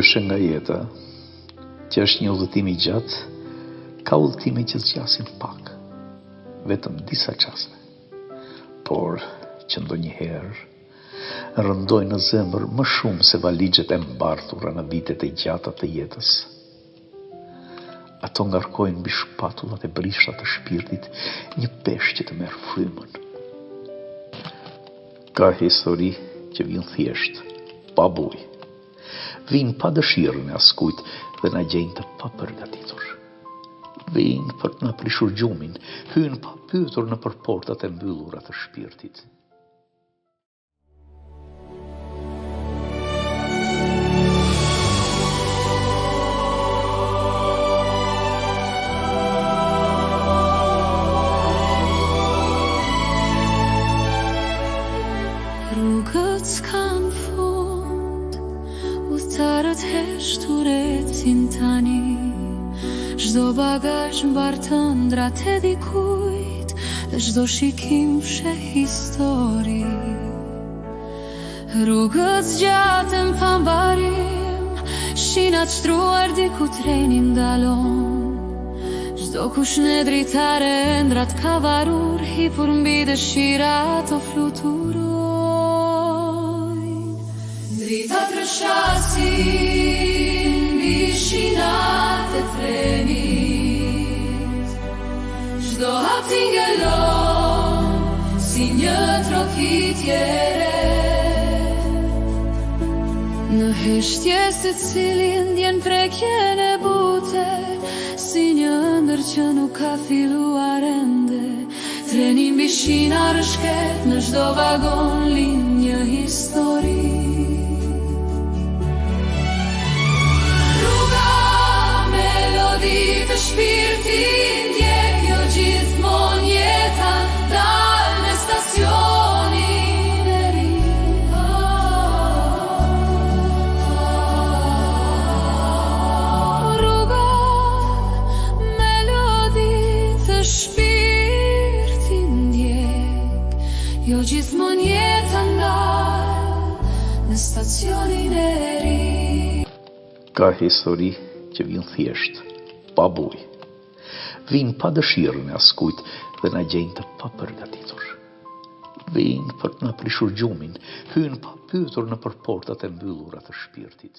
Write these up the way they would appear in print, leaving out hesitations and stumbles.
Ndryshe nga jeta, që është një udhëtim i gjatë, ka udhëtime që zgjasin pak, vetëm disa çaste, por që ndonjëherë rëndojnë në zemër më shumë se valixhet e mbarthura në vitet e gjata të jetës. Ato ngarkojnë mbi shpatullat e brishtat të shpirtit një peshë që të merr frymën. Ka histori që vijnë thjesht, pa bujë, vijnë pa dëshirën e askujt dhe na gjejnë të papërgatitur. Vijnë për të na prishur gjumin, hynë pa pyetur në portat e mbyllura të shpirtit. Rrugët s'kan fund, udhëtarët heshturecin tani, çdo bagazh mbar të ëndrat e dikujt dhe çdo shikim fsheh histori. Rrugët zgjaten pa mbarim, shinat shtruar diku treni ndalon. Çdo kush në dritare ëndrat ka varur, hipur mbi dëshirat o fluturojnë. Dritat rëshasin mbi shinat e trenit, çdo hap tingëllon si një trokitje re. Në heshtje se cilin ndjen prekjen e bute, si një ëndër që nuk ka filluar ende. Treni mbi shina rëshket, në çdo vagon lind një histori. Rruga, melodi të shpirtit, ndjek jo gjithmonë jeta, dal në stacionin e ri. Rruga, melodi të shpirtit, ndjek jo gjithmonë jeta, dal në stacionin e ri. Ka histori që vijnë thjesht, pa bujë, vijnë pa dëshirën e askujt dhe na gjejnë të papërgatitur. Vijnë për të na prishur gjumin, hynë pa pyetur në portat e mbyllura të shpirtit.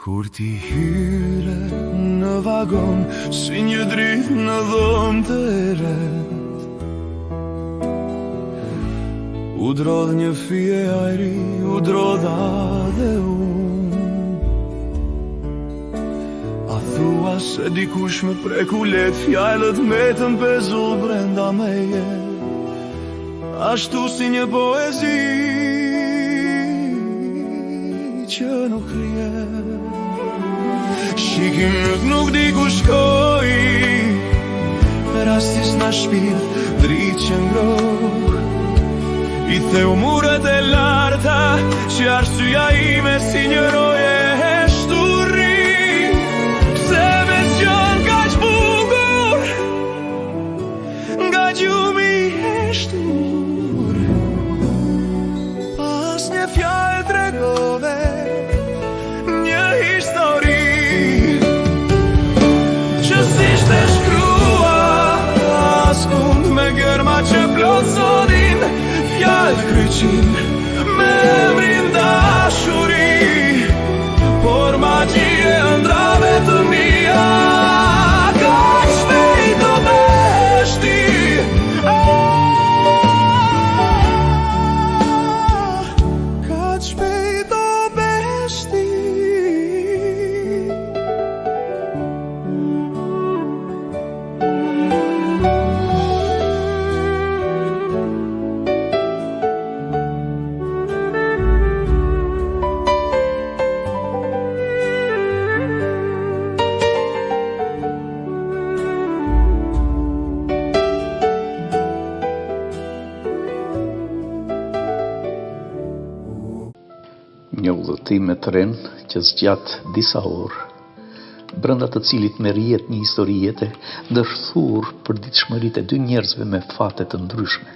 Kur ti hyre në vagon, si një dritë në dhomë të erët, u drodh një fije ajri, u drodha dhe unë. A thua se dikush me preku let, fjallët metën pezull brenda meje, ashtu si një poezi që nuk rjet. Shikim nuk di ku shkoj, rastis na shpirt dritë që ngroh. I theu muret e larta, që arsyeja ime si një roje e shturi. Pse me zgjon kaq bukur, nga gjumi e shtur. Pas një fjalë tregove një histori, që s'ishte shkruar askund me gërma që plotsonin, fjallë kryqin me emrin dashuri, por magjie ëndrave të mia. Kaq shpejt do beshti, kaq shpejt do beshti. Një udhëtim me tren që zgjat disa orë, brenda të cilit me rjet një histori jete ndërthur për ditëshmëritë e dy njerëzve me fate të ndryshme.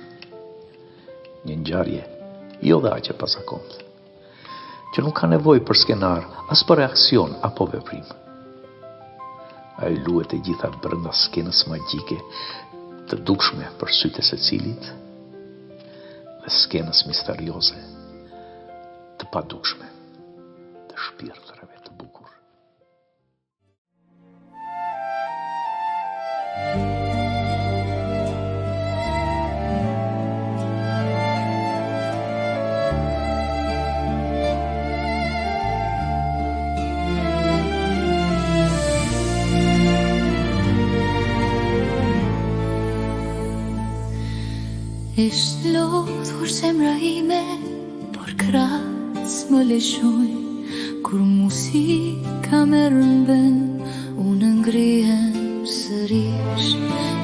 Një ngjarje, jo dhe aq e pazakontë, që nuk ka nevojë për skenar, as për reaksion apo veprim. Ai luhet e gjitha brenda skenës magjike të dukshme për sytë e secilit dhe skenës misterioze të padukshme të shpirtrave të bukur. Ishtë lodhur zemra ime, por krahas më lëshojnë, kur muzika më rëmben, unë ngrihem sërish,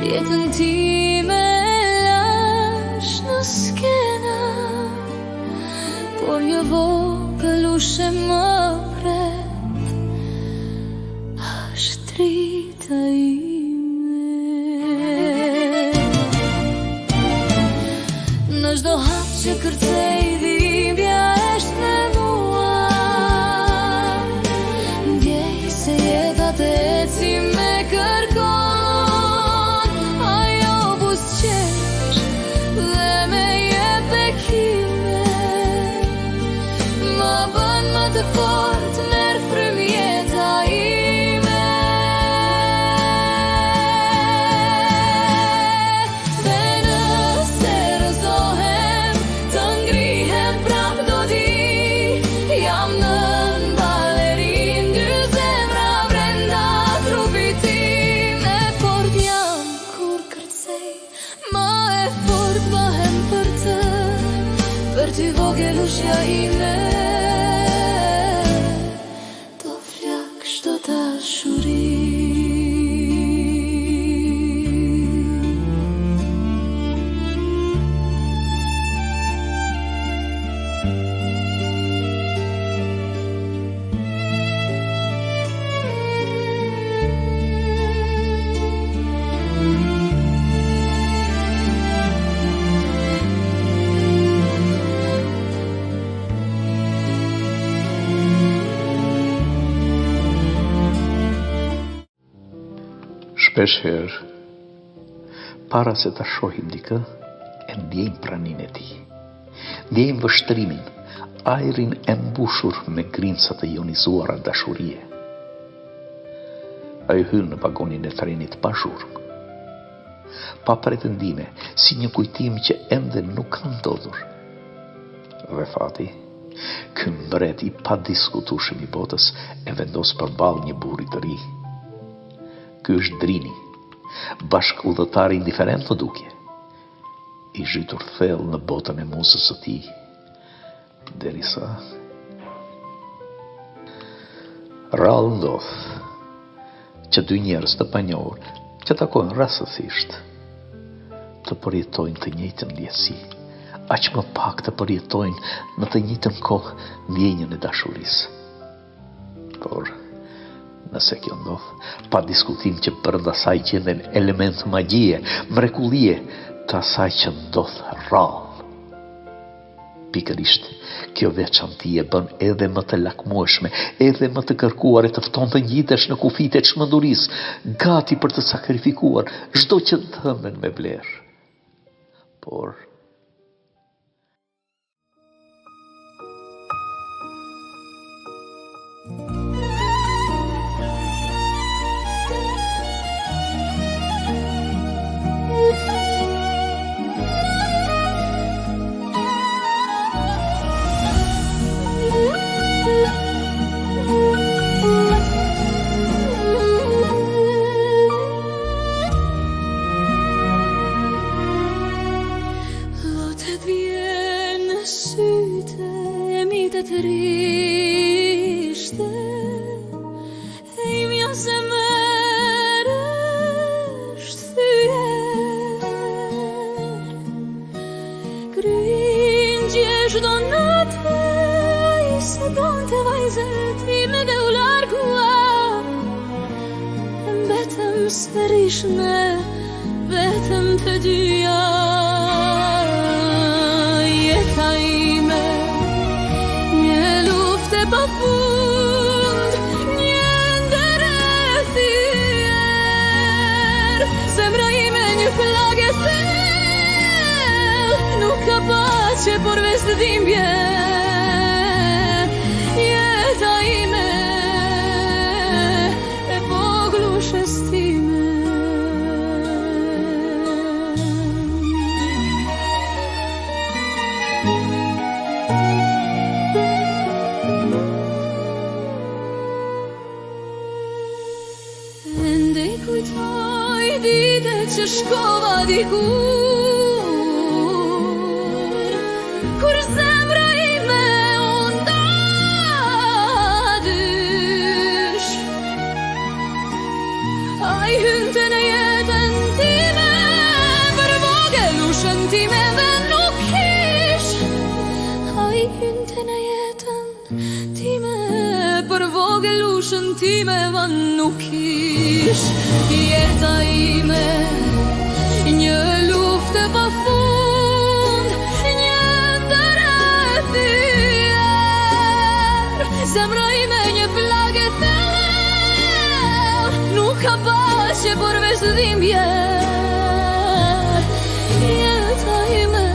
jetën time lash në skena, por një vogël ushe më pret, është drita ime. Në çdo hap që kërcej dhimbja është me mua, ndjej se jeta të eci me kërkon, ajo buzëqesh dhe me jep bekime, më bën më të fort merr frym jeta ime. Vogëlushja ime do flak çdo dashuri. Shpesh herë, para se ta shohim dikë, e ndjejmë praninë e tij. Ndjejmë vështrimin, ajrin e mbushur me grimca të ionizuara dashurie. Ai hyn në vagonin e trenit pa zhurmë, pa pretendime, si një kujtim që ende nuk ka ndodhur. Dhe fati, ky mbret i padiskutueshëm i botës, e vendos përballë një burri të ri. Ky është Drini, bashkë udhëtari indiferent të dukje, i zhytur thellë në botën e muzës së tij, derisa rrallë ndodh që dy njerëz të panjohur që takohen rastësisht të përjetojnë të njëjtën ndjesi, aq më pak të përjetojnë në të njëjtën kohë ndjenjën e dashurisë. Por nëse kjo ndodh, pa diskutim që brenda saj gjenden element magjie, mrekullie të asaj që ndodh rrallë. Pikërisht, kjo veçanti e bën edhe më të lakmueshme, edhe më të kërkuar e të fton të ngjitesh në kufit e çmendurisë, gati për të sakrifikuar çdo që dhëmbën me vlerë. Por të trishte, e imja zemër është thyer, grinjë çdo natë, ai se të vajzët time dhe u largua, betëm sërish ne, betëm të dyja. Jeta ime, një luftë e pafund, një ndërëthier. Zemra ime një plagë e thellë, nuk ka pace por veç të dhimbje. Jeta ime e voglushës time. Ende I kujtoj ditët që shkova dikur, kur zemra ime u ndadysh. Ai hynte në jetën time, për vogelushën time dhe nuk ish. Ai hynte në jetën time, për vogelushën time dhe nuk ish. Jeta ime, një luftë e pafund, një ndërëthier. Zemra ime një plagë e thellë, nuk ka pace por veç të dhimbje. Jeta ime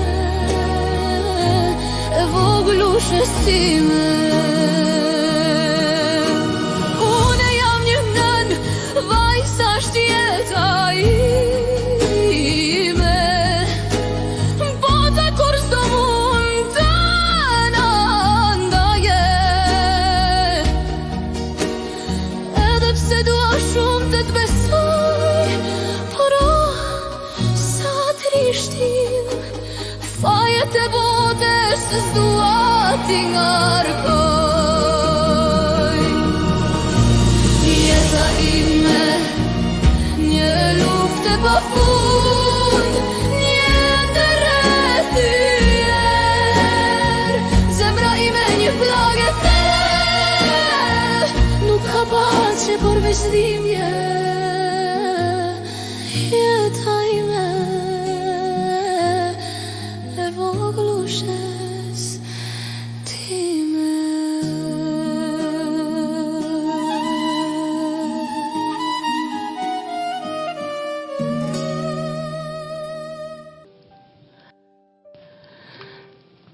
e voglushës time. Une jam një nën, vajsa është jeta ime. Bota kur s'do mund të na ndaje, edhe pse dua shumë të t'besoj, por sa trishtim, fajet e botës s'dua t'i ngarkoj. Jeta ime, një luftë e pafund, një ndërëthier. Zemra ime një plagë e thellë, nuk ka pace por veç dhimbje. Jeta ime e voglushës time.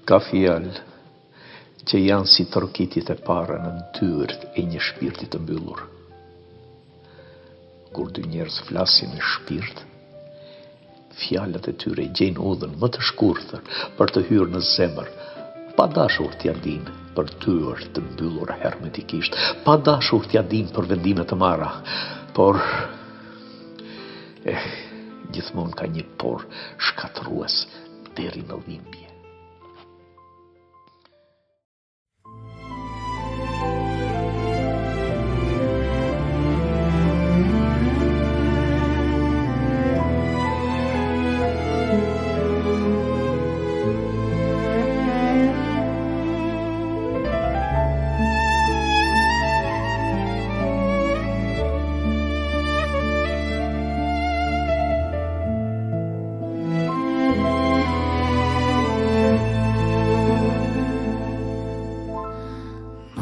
Ka fjalë që janë si trokitit e para në dyert e një shpirti të mbyllur. Kur dy njerëz flasin me shpirt, fjalët e tyre gjejnë udhën më të shkurtër për të hyrë në zemër, pa dashur t'ja dinë për dyert të mbyllur hermetikisht, pa dashur t'ja dinë për vendime të marra, por gjithmonë ka një por shkatrues deri në dhimbje.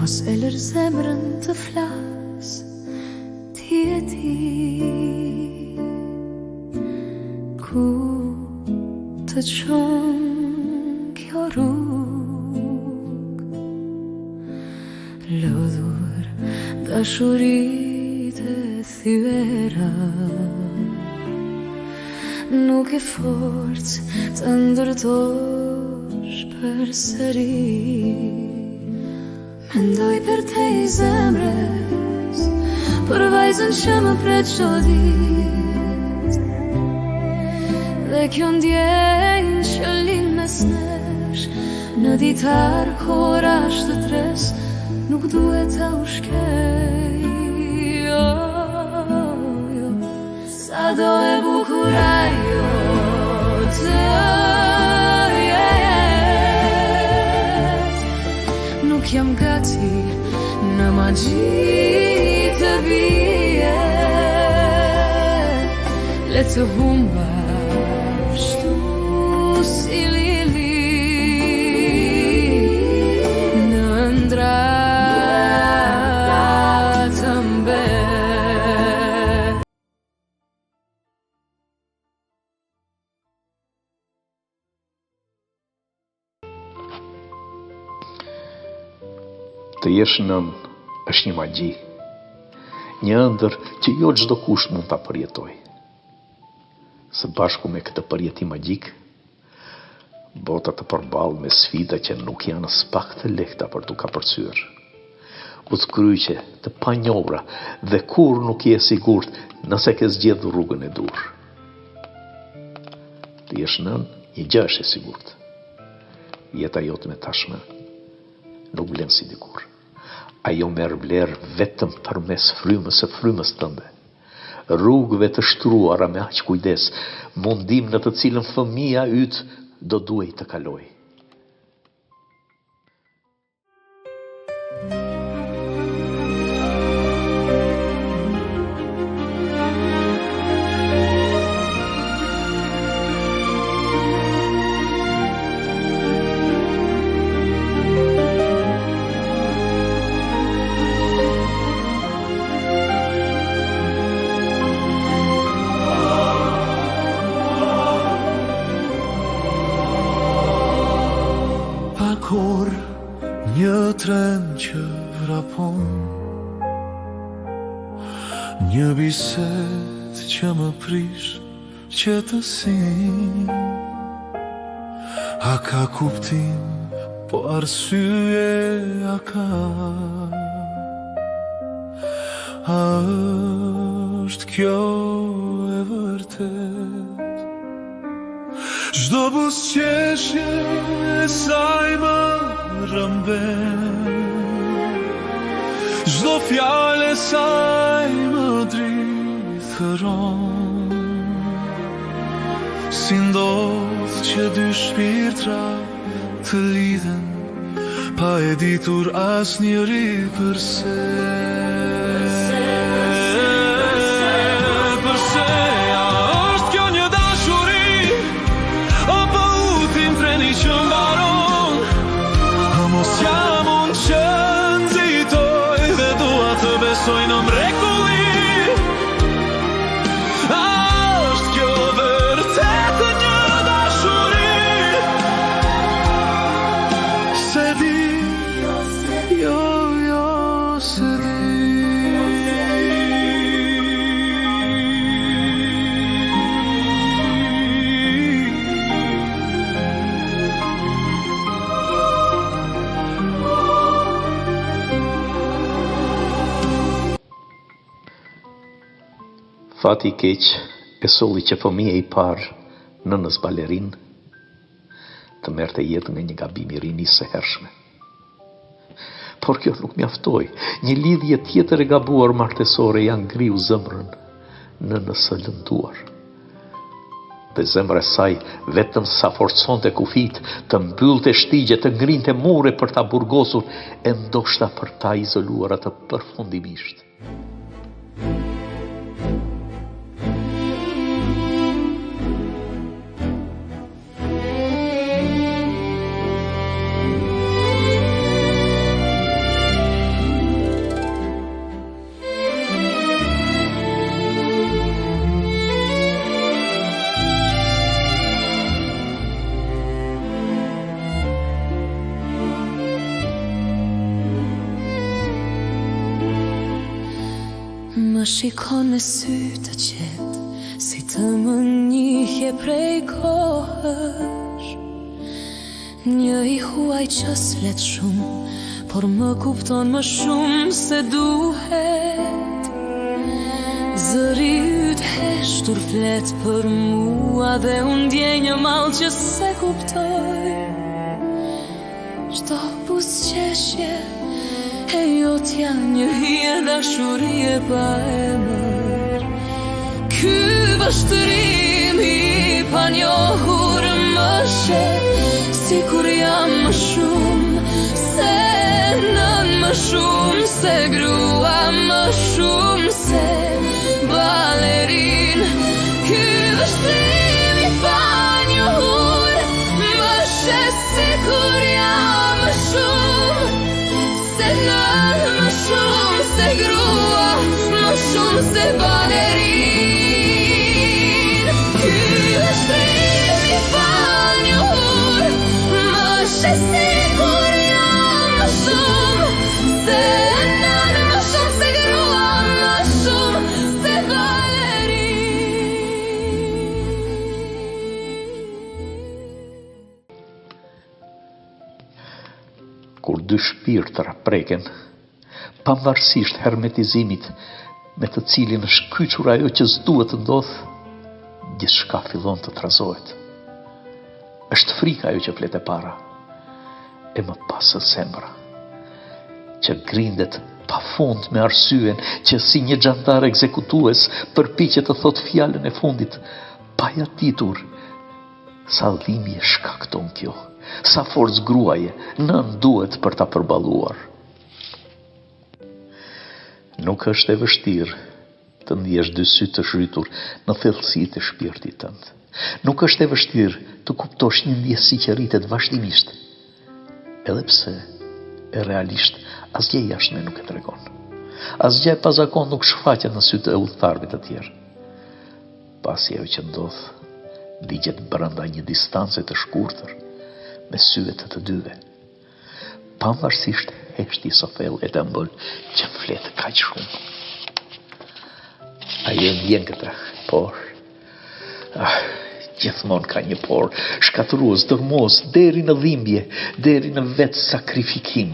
Mos e lër zemrën të flas, ti e di ku të çon kjo rrugë. Lodhur dashuritë e thyera, nuk e forcë të ndërtosh përsëri. Mendoj për te I zemrës, për vajzën që më pret çdo ditë. Dhe kjo ndjenjë që lind mes nesh, në ditar korash të tres, nuk duhet të ushkej. Sa do e bukur ajo të jetë, nuk jam gati në magji të bie, le të humba shtu si lili në ëndra të mbe. Të jesh nën është një magji, një ëndër që jo çdo kush mund ta përjetoj. Së bashku me këtë përjetim magjik, bota të përballë me sfida që nuk janë as pak të lehta për t'u kapërcyer. Udhkryqe të panjohura dhe kur nuk je sigurt nëse ke zgjedhur rrugën e dur. Të jesh nën një gjë është e sigurt. Jeta jote me tashme nuk vlen si dikur. Ajo merr vlerë vetëm përmes frymës së frymës tënde. Rrugëve të shtruara me aq kujdes, mundim në të cilën fëmia yt do duhej të kaloj. Kur një tren që vrapon, një bisedë që më prish qetësinë, a ka kuptim, po arsye a ka? A është kjo e vërtet? Çdo buzëqeshje e saj më rëmben, çdo fjalë e saj më drithëron. Si ndodh që dy shpirtra të lidhen, pa e ditur asnjëri përse. Besoj në mrekulli, a është kjo vërtet një dashuri? Se di, jo se di. Fati i keq e solli që fëmija i parë, nënës balerin, të merrte jetën nga një gabim i rinisë së hershme. Por kjo nuk mjaftoi. Një lidhje tjetër e gabuar martesore ja ngriu zemrën nënës së lënduar. Dhe zemra e saj vetëm sa forconte kufit, të mbyllte shtigje, të ngrinte mure për ta burgosur, e ndoshta për ta izoluar atë përfundimisht. Më shikon me sy të qetë, si të më njihje prej kohësh. Një i huaj që s'flet shumë, por më kupton më shumë se duhet. Zëri yt heshtur flet për mua dhe unë ndjej një mall që se kuptoj. Çdo buzëqeshje e jotja një hije dashurie pa emër. Ky vështërim i panjohur më shet, sikur jam më shumë se nën, më shumë se grua, më shumë se balerin. Ky vështrimi pa njohur më shes sikur jam më shumë se nën, më shumë se grua, më shumë se balerin. Ky vështrimi pa njohur më shes sikur jam më shumë se nën, më shumë se grua, më shumë se balerin. Kur dy shpirtra preken, pavarësisht hermetizimit me të cilin është kyçur ajo që s'duhet të ndodh, gjithçka fillon të trazohet. Është frika ajo që flet e para, e më pas zemra, që grindet pa fund me arsyen që si një xhandar ekzekutues përpiqet të thot fjalën e fundit, pa ja ditur sa dhimbje shkakton kjo, sa forcë gruaje nën duhet për ta përballuar. Nuk është e vështirë të ndjesh dy sy të shrytur në thellësitë e shpirtit tënd. Nuk është e vështirë të kuptosh një ndjesi që rritet vazhdimisht, edhe pse e realisht asgjë jashtme nuk e tregon. Asgjë pa zakon nuk shfaqet në sytë e udhëtarëve të tjerë. Pasi ajo që ndodh digjet brenda një distance të shkurtër me syet të dyve, pavarësisht heshtjes së thellë e të ëmbël që flet kaq shumë. Ajo ndjen këtë, por gjithmonë ka një por, shkatërues, dërmues, deri në dhimbje, deri në vetë sakrifikim.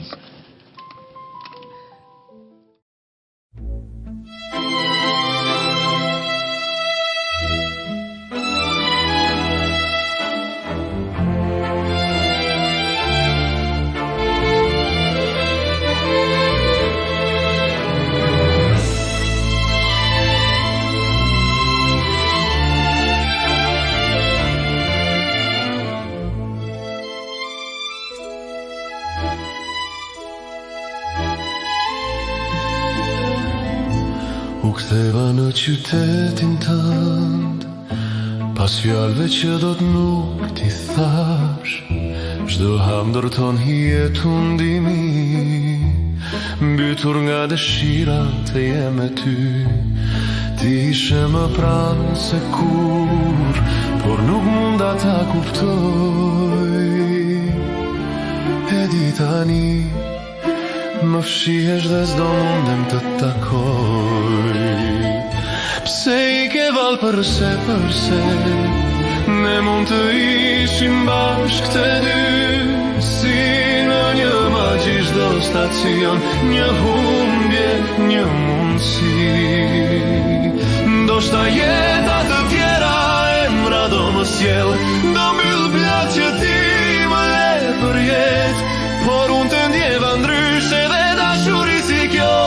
U ktheva në qytetin tënd, pas fjalëve që do të nuk t'i thash. Çdo ham ndërton hije të ndimi, mbytur nga dëshirat e jem me ty. Ti ishe më pranë se kur, por nuk munda ta kuptoj. E di tani, më fshihesh dhe s'do mundem të takoj. Pse i ke val përse, ne mund të ishim bashk të dy, si në një magji çdo stacion, një humbje, një mundësi. Ndoshta jeta të tjera emra do më sjell, do mbyll plot që ti më le për jetë, por unë të ndjeva ndryshe dhe dashuri si kjo,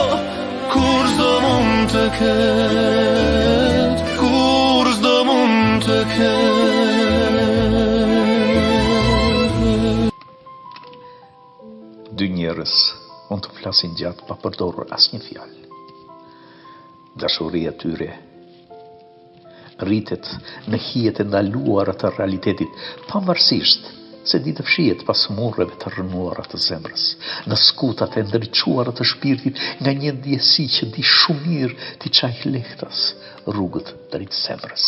kur s'do mund të ketë, kur s'do mund të ketë. Dy njerëz mund të flasin gjatë pa përdorur asnjë fjalë. Dashuria tyre rritet në hijet e ndaluara të realitetit, pavarësisht se ditë fshihet pas murreve të rënuara të zemrës, në skutat e ndriçuara të shpirtit, nga një ndjesi që di shumë mirë t'i çaj lehtas rrugët drejt zemrës.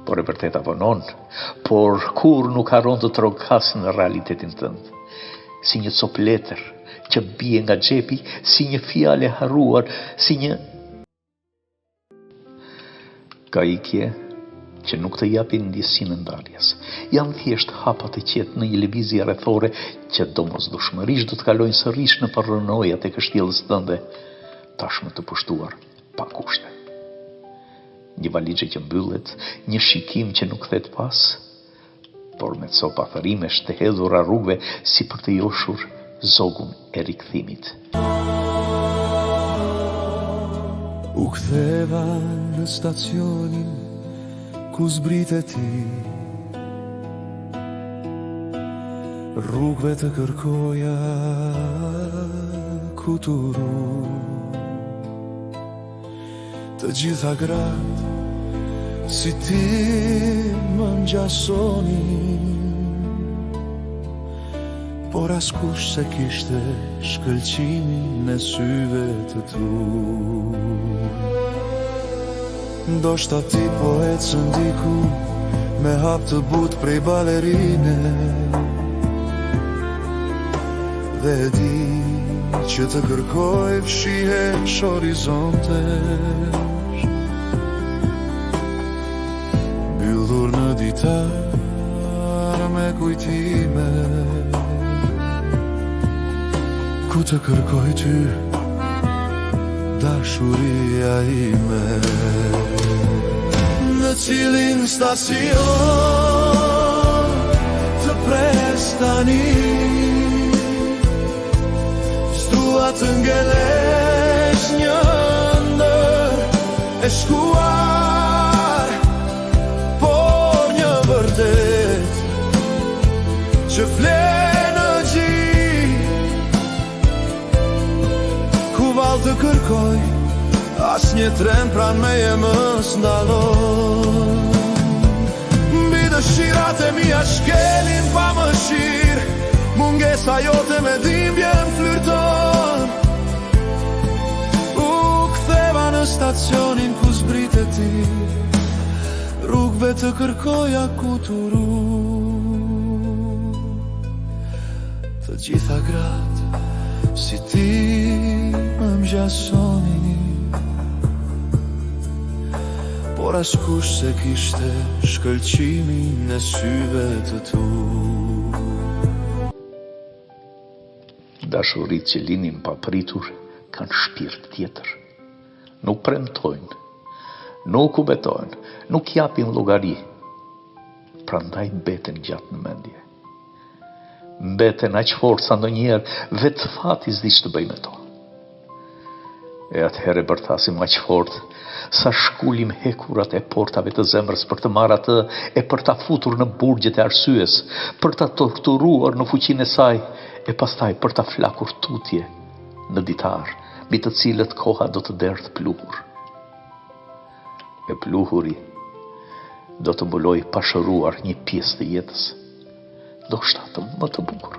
Por e vërteta vonon, por kur nuk harron të trokas në realitetin tënd, si një cop letër që bie nga xhepi, si një fjalë e harruar, si një kaikje që nuk të japin ndjesinë e ndarjes. Janë thjesht hapat e qetë në një lëvizje rrethore që domosdoshmërisht do të kalojnë sërish në parronojat e kështjellës tënde, tashmë të pushtuar pa kushte. Një valixhe që mbyllet, një shikim që nuk thet pas, por me copa thërimesh të hedhura rrugëve si për të joshur zogun e rikthimit. U ktheva në stacionin ku zbrite ti, rrugëve të kërkoja kuturu. Të gjitha gratë si ti më ngjasonin, por askush se kishte shkëlqimin e syve të tu. Ndoshta ti po ecën diku me hap të butë prej balerine, dhe e di që të kërkoj fshihesh horizontesh, mbyllur në ditar me kujtime, ku të kërkoj ty, dashuria ime. Në cilin stacion të pres tani, s'dua të ngelesh një ndër e shkuar, por një vërtet që fle në gjith, ku val të kërkoj, as një tren pran me je më s'ndalon. Mbi dëshirat e mia shkelin pa mëshirë, mungesa jote me dhimbje m'flirton. U ktheva në stacionin ku zbrite ti, rrugëve të kërkoja kuturu. Të gjitha gratë si ti më ngjasonin, por askush se kishte shkëlqimin e syve të tu. Dashurit që linin papritur kanë shpirt tjetër. Nuk premtojnë, nuk u betojnë, nuk japin llogari. Prandaj mbeten gjatë në mendje. Mbeten aq fort sa ndonjëherë vetë fati s'di ç'të bëj me to. E atëherë bërtasim aq fort sa shkullim hekurat e portave të zemrës për të marrë atë e për ta futur në burgjet e arsyes, për ta torturuar në fuqinë e saj, e pastaj për ta flakur tutje në ditar, mbi të cilët koha do të derdh pluhur. E pluhuri do të mbuloj pa shëruar një pjesë të jetës, ndoshta më të bukur.